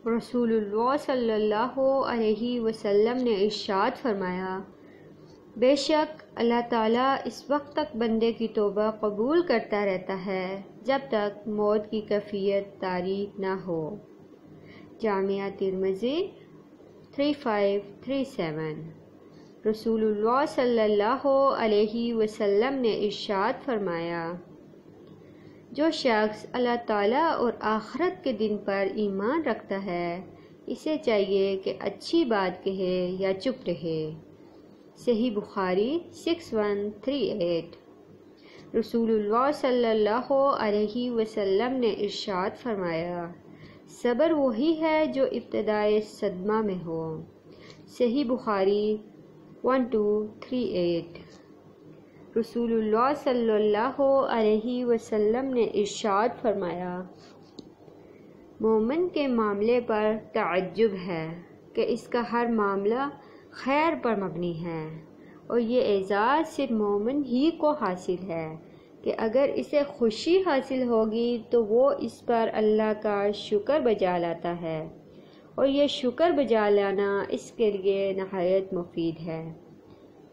رسول اللہ صلی اللہ علیہ وسلم نے ارشاد فرمایا، بے شک اللہ تعالیٰ اس وقت تک بندے کی توبہ قبول کرتا رہتا ہے جب تک موت کی کیفیت تاریک نہ ہو۔ جامعہ ترمذی 3537۔ رسول اللہ صلی اللہ علیہ وسلم نے ارشاد فرمایا، جو شخص اللہ تعالیٰ اور آخرت کے دن پر ایمان رکھتا ہے اسے چاہیے کہ اچھی بات کہے یا چپ رہے۔ صحیح بخاری 6138۔ رسول اللہ صلی اللہ علیہ وسلم نے ارشاد فرمایا، صبر وہی ہے جو ابتدائے صدمہ میں ہو۔ صحیح بخاری 1238۔ رسول اللہ صلی اللہ علیہ وسلم نے ارشاد فرمایا، مومن کے معاملے پر تعجب ہے کہ اس کا ہر معاملہ خیر پر مبنی ہے، اور یہ اعزاز صرف مومن ہی کو حاصل ہے کہ اگر اسے خوشی حاصل ہوگی تو وہ اس پر اللہ کا شکر بجا لاتا ہے، اور یہ شکر بجا لانا اس کے لیے نہایت مفید ہے،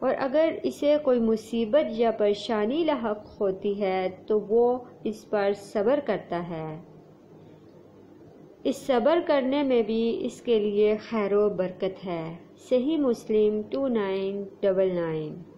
اور اگر اسے کوئی مصیبت یا پریشانی لاحق ہوتی ہے تو وہ اس پر صبر کرتا ہے۔ اس صبر کرنے میں بھی اس کے لیے خیر و برکت ہے۔ صحیح مسلم 2999۔